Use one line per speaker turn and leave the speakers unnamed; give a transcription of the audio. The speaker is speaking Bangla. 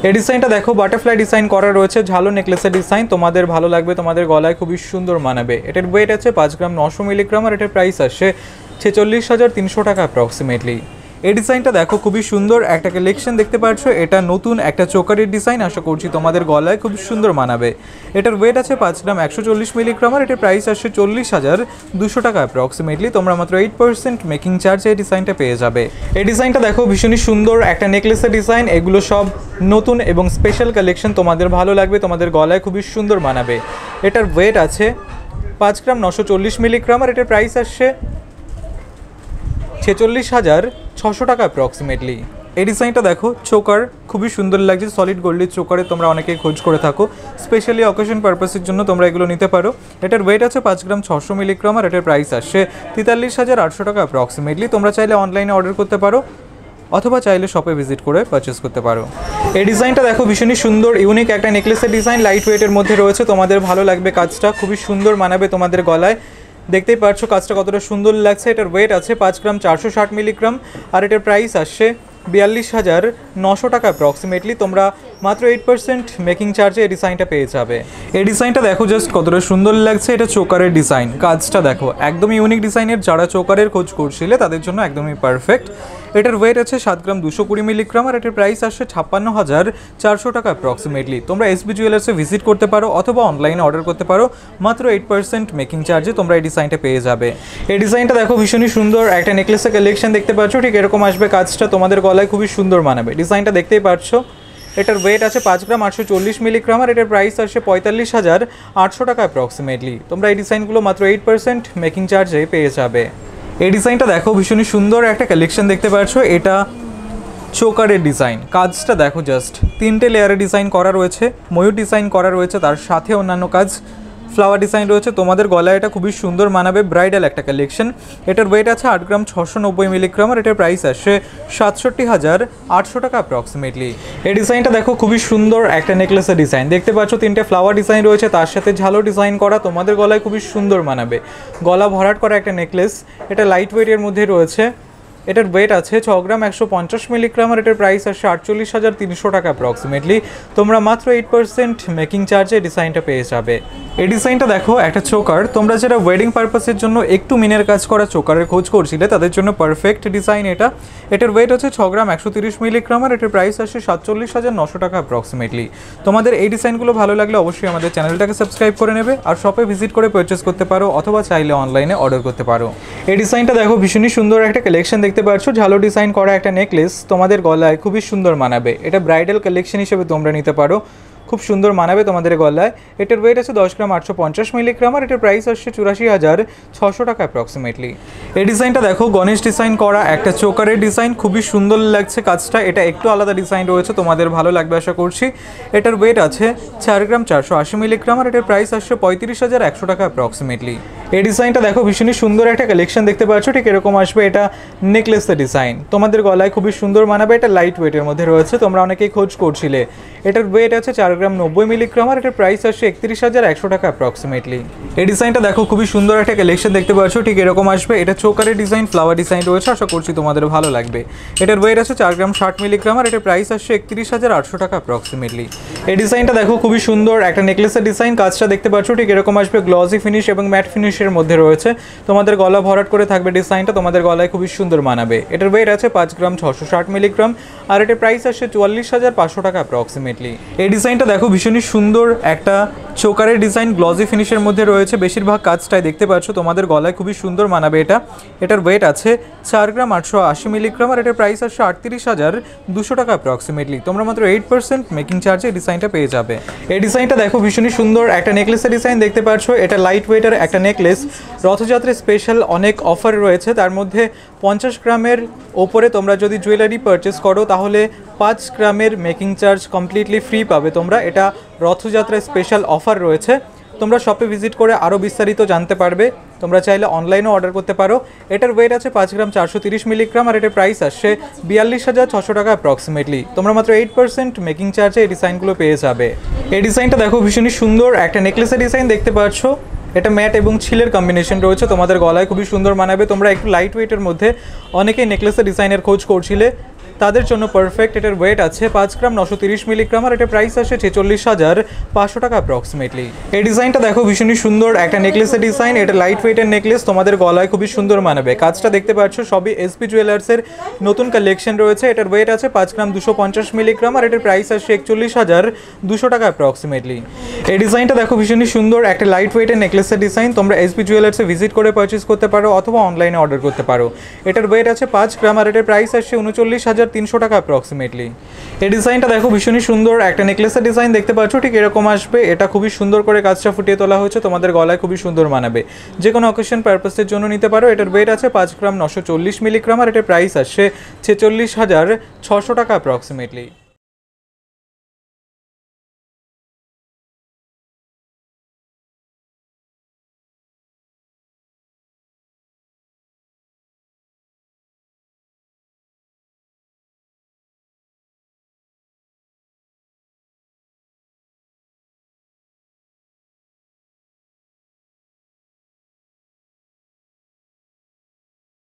এই ডিজাইনটা দেখো বাটারফ্লাই ডিজাইন করা রয়েছে, ঝালো নেকলেসের ডিজাইন, তোমাদের ভালো লাগবে, তোমাদের গলায় খুবই সুন্দর মানাবে। এটার ওয়েট আছে 5 গ্রাম 900 মিলিগ্রাম আর এটার প্রাইস আসছে 46,300 টাকা অ্যাপ্রক্সিমেটলি। এই ডিজাইনটা দেখো খুবই সুন্দর একটা কালেকশন দেখতে পাচ্ছ, এটা নতুন একটা চোকারের ডিজাইন, আশা করছি তোমাদের গলায় খুব সুন্দর মানাবে। এটার ওয়েট আছে 5 গ্রাম 140 মিলিগ্রাম আর এটার প্রাইস আসছে 40,200 টাকা অ্যাপ্রক্সিমেটলি। তোমরা মাত্র 8% মেকিং চার্জে এই ডিজাইনটা পেয়ে যাবে। এই ডিজাইনটা দেখো ভীষণই সুন্দর একটা নেকলেসের ডিজাইন, এগুলো সব নতুন এবং স্পেশাল কালেকশন, তোমাদের ভালো লাগবে, তোমাদের গলায় খুবই সুন্দর মানাবে। এটার ওয়েট আছে 5 গ্রাম 940 মিলিগ্রাম আর এটার প্রাইস আসছে 46,600 টাকা অ্যাপ্রক্সিমেটলি। এই ডিজাইনটা দেখো চোকার খুবই সুন্দর লাগছে, সলিড গোল্ডের চোকারে তোমরা অনেকেই খোঁজ করে থাকো, স্পেশালি অকেশন পারপাসের জন্য তোমরা এগুলো নিতে পারো। এটার ওয়েট আছে 5 গ্রাম 600 মিলিগ্রাম আর এটার প্রাইস আসছে 43,800 টাকা অ্যাপ্রক্সিমেটলি। তোমরা চাইলে অনলাইনে অর্ডার করতে পারো অথবা চাইলে শপে ভিজিট করে পারচেস করতে পারো। এই ডিজাইনটা দেখো ভীষণই সুন্দর ইউনিক একটা নেকলেসের ডিজাইন, লাইট ওয়েটের মধ্যে রয়েছে, তোমাদের ভালো লাগবে, কাজটা খুবই সুন্দর মানাবে তোমাদের গলায়। দেখতেই পাচ্ছ কাজটা কতটা সুন্দর লাগছে। এটার ওয়েট আছে 5 গ্রাম 460 মিলিগ্রাম আর এটার প্রাইস আসছে 42,900 টাকা অ্যাপ্রক্সিমেটলি। তোমরা মাত্র 8% মেকিং চার্জে এই ডিজাইনটা পেয়ে যাবে। এই ডিজাইনটা দেখো জাস্ট কতটা সুন্দর লাগছে, এটা চোকারের ডিজাইন, কাজটা দেখো একদমই ইউনিক ডিজাইনের, যারা চোকারের খোঁজ করছিলে তাদের জন্য একদমই পারফেক্ট। এটার ওয়েট আছে 7 গ্রাম 220 মিলিগ্রাম আর এটার প্রাইস আসছে 56,400 টাকা অ্যাপ্রক্সিমেটলি। তোমরা এসবি জুয়েলার্সে ভিজিট করতে পারো অথবা অনলাইনে অর্ডার করতে পারো, মাত্র 8% মেকিং চার্জে তোমরা এই ডিজাইনটা পেয়ে যাবে। এই ডিজাইনটা দেখো ভীষণই সুন্দর একটা নেকলেসের কালেকশন দেখতে পাচ্ছ, ঠিক এরকম আসবে, কাজটা তোমাদের গলায় খুবই সুন্দর মানাবে। ডিজাইনটা দেখতেই পাচ্ছ, এটার ওয়েট আছে 5 গ্রাম 840 মিলিগ্রাম আর এটার প্রাইস আসছে 45,800 টাকা অ্যাপ্রক্সিমেটলি। তোমরা এই ডিজাইনগুলো মাত্র 8% মেকিং চার্জে পেয়ে যাবে। এই ডিজাইনটা দেখো ভীষণই সুন্দর একটা কালেকশন দেখতে পাচ্ছ, এটা চোকারের ডিজাইন, কাজটা দেখো জাস্ট 3টে লেয়ারে ডিজাইন করা রয়েছে, ময়ূর ডিজাইন করা রয়েছে, তার সাথে অন্যান্য কাজ ফ্লাওয়ার ডিজাইন রয়েছে, তোমাদের গলায় এটা খুবই সুন্দর মানাবে, ব্রাইডাল একটা কালেকশন। এটার ওয়েট আছে 8 গ্রাম 690 মিলিগ্রাম আর এটার প্রাইস আসছে 67,800 টাকা অ্যাপ্রক্সিমেটলি। এই ডিজাইনটা দেখো খুবই সুন্দর একটা নেকলেসের ডিজাইন দেখতে পাচ্ছ, 3টে ফ্লাওয়ার ডিজাইন রয়েছে, তার সাথে ঝালো ডিজাইন করা, তোমাদের গলায় খুবই সুন্দর মানাবে, গলা ভরাট করা একটা নেকলেস। এটা লাইট ওয়েটের মধ্যে রয়েছে, এটার ওয়েট আছে 6 গ্রাম 150 মিলিগ্রাম আর এটার প্রাইস আসছে 48,300 টাকা অ্যাপ্রক্সিমেটলি। তোমরা মাত্র 8% মেকিং চার্জে ডিজাইনটা পেয়ে যাবে। এই ডিজাইনটা দেখো একটা চোকার, তোমরা যারা ওয়েডিং পারপাসের জন্য একটু মিনের কাজ করা চোকারের খোঁজ করছিলে তাদের জন্য পারফেক্ট ডিজাইন এটা। এটার ওয়েট হচ্ছে 6 গ্রাম 130 মিলিগ্রাম আর এটার প্রাইস আসছে 47,900 টাকা অ্যাপ্রক্সিমেটলি। তোমাদের এই ডিজাইনগুলো ভালো লাগলে অবশ্যই আমাদের চ্যানেলটাকে সাবস্ক্রাইব করে নেবে আর শপে ভিজিট করে পারচেস করতে পারো অথবা চাইলে অনলাইনে অর্ডার করতে পারো। এই ডিজাইনটা দেখো ভীষণই সুন্দর একটা কালেকশন দেখতে পাচ্ছ, ঝালো ডিজাইন করা একটা নেকলেস, তোমাদের গলায় খুবই সুন্দর মানাবে, এটা ব্রাইডাল কালেকশন হিসেবে তোমরা নিতে পারো, খুব সুন্দর মানাবে তোমাদের গলায়। এটার ওয়েট আছে 10 গ্রাম 850 মিলিগ্রাম আর এটার প্রাইস আসছে 84,600 টাকা অ্যাপ্রক্সিমেটলি। এই ডিজাইনটা দেখো গণেশ ডিজাইন করা একটা চোকারের ডিজাইন, খুবই সুন্দর লাগছে কাজটা, এটা একটু আলাদা ডিজাইন রয়েছে, তোমাদের ভালো লাগবে আশা করছি। এটার ওয়েট আছে 4 গ্রাম 480 মিলিগ্রাম আর এটার প্রাইস আসছে 35,100 টাকা অ্যাপ্রক্সিমেটলি। এই ডিজাইনটা দেখো ভীষণই সুন্দর একটা কালেকশন দেখতে পাচ্ছ, ঠিক এরকম আসবে, এটা নেকলেসের ডিজাইন, তোমাদের গলায় খুবই সুন্দর মানাবে, এটা লাইট ওয়েটের মধ্যে রয়েছে, তোমরা অনেকেই খোঁজ করছিলে। এটার ওয়েট আছে 4 গ্রাম 90 মিলিগ্রাম আর এটার প্রাইস আসছে 31,100 টাকা অ্যাপ্রক্সিমেটলি। এই ডিজাইনটা দেখো খুবই সুন্দর একটা কালেকশন দেখতে পাচ্ছ, ঠিক এরকম আসবে, এটা চোকারের ডিজাইন, ফ্লাওয়ার ডিজাইন রয়েছে, আশা করছি তোমাদের ভালো লাগবে। এটার ওয়েট আছে 4 গ্রাম 60 মিলিগ্রাম আর এটার প্রাইস আসছে 31,800 টাকা অ্যাপ্রক্সিমেটলি। এই ডিজাইনটা দেখো খুবই সুন্দর একটা নেকলেসের ডিজাইন, কাজটা দেখতে পাচ্ছ, ঠিক এরকম আসবে, গ্লসি ফিনিশ এবং ম্যাট ফিনিশের মধ্যে রয়েছে, তোমাদের গলা ভরাট করে থাকবে ডিজাইনটা, তোমাদের গলায় খুবই সুন্দর মানাবে। এটার ওয়েট আছে 5 গ্রাম 660 মিলিগ্রাম আর এটার প্রাইস আসছে 44,500 টাকা অ্যাপ্রক্সিমেটলি। এই ডিজাইনটা দেখো ভীষণই সুন্দর একটা চোকারের ডিজাইন, গ্লসি ফিনিশের মধ্যে রয়েছে, বেশিরভাগ কাজটাই দেখতে পাচ্ছ, তোমাদের গলায় খুবই সুন্দর মানাবে এটা। এটার ওয়েট আছে 4 গ্রাম 880 মিলিগ্রাম আর এটার প্রাইস আসছে 38,200 টাকা অ্যাপ্রক্সিমেটলি। তোমরা মাত্র 8% মেকিং চার্জে এই ডিজাইনটা পেয়ে যাবে। এই ডিজাইনটা দেখো ভীষণই সুন্দর একটা নেকলেসের ডিজাইন দেখতে পাচ্ছ, এটা লাইট ওয়েটের একটা নেকলেস, রথযাত্রার স্পেশাল অনেক অফার রয়েছে, তার মধ্যে 50 গ্রামের ওপরে তোমরা যদি জুয়েলারি পারচেস করো তাহলে 5 গ্রামের মেকিং চার্জ কমপ্লিটলি ফ্রি পাবে তোমরা, এটা রথযাত্রার স্পেশাল অফার রয়েছে। তোমরা শপে ভিজিট করে আরও বিস্তারিত জানতে পারবে, তোমরা চাইলে অনলাইনেও অর্ডার করতে পারো। এটার ওয়েট আছে 5 গ্রাম 430 মিলিগ্রাম আর এটার প্রাইস আসছে 42,600 টাকা অ্যাপ্রক্সিমেটলি। তোমরা মাত্র 8% মেকিং চার্জে এই ডিজাইনগুলো পেয়ে যাবে। এই ডিজাইনটা দেখো ভীষণই সুন্দর একটা নেকলেসের ডিজাইন দেখতে পাচ্ছ, এটা ম্যাট এবং ছিলের কম্বিনেশন রয়েছে, তোমাদের গলায় খুবই সুন্দর মানাবে। তোমরা একটু লাইট ওয়েটের মধ্যে অনেকেই নেকলেসের ডিজাইনের খোঁজ করছিলে, তাদের জন্য পারফেক্ট। এটার ওয়েট আছে 5 গ্রাম 930 মিলিগ্রাম আর এটার প্রাইস আসে 46,500 টাকা অ্যাপ্রক্সিমেটলি। এই ডিজাইনটা দেখো ভীষণই সুন্দর একটা নেকলেসের ডিজাইন। এটা লাইট ওয়েটের নেকলেস, তোমাদের গলায় খুবই সুন্দর মানাবে। কাজটা দেখতে পাচ্ছ সবই এসপি জুয়েলার্সের নতুন কালেকশন রয়েছে। এটার ওয়েট আছে 5 গ্রাম 250 মিলিগ্রাম আর এটার প্রাইস আসে 41,200 টাকা অ্যাপ্রক্সিমেটলি। এই ডিজাইনটা দেখো ভীষণই সুন্দর একটা লাইট ওয়েটের নেকলেসের ডিজাইন। তোমরা এসপি জুয়েলার্সে ভিজিট করে পারচেস করতে পারো অথবা অনলাইনে অর্ডার করতে পারো। এটার ওয়েট আছে 5 গ্রাম আর এটার প্রাইস আসে 39,300 টাকা অ্যাপ্রক্সিমেটলি। এই ডিজাইনটা দেখো ভীষণই সুন্দর একটা নেকলেসের ডিজাইন দেখতে পাচ্ছ, ঠিক এরকম আসবে। এটা খুবই সুন্দর করে কাজটা ফুটিয়ে তোলা হয়েছে, তোমাদের গলায় খুবই সুন্দর মানাবে। যে কোনো অকেশন পারপাসের জন্য নিতে পারো। এটার ওয়েট আছে 5 গ্রাম 940 মিলিগ্রাম আর এটার প্রাইস আসে 46,600 টাকা অ্যাপ্রক্সিমেটলি।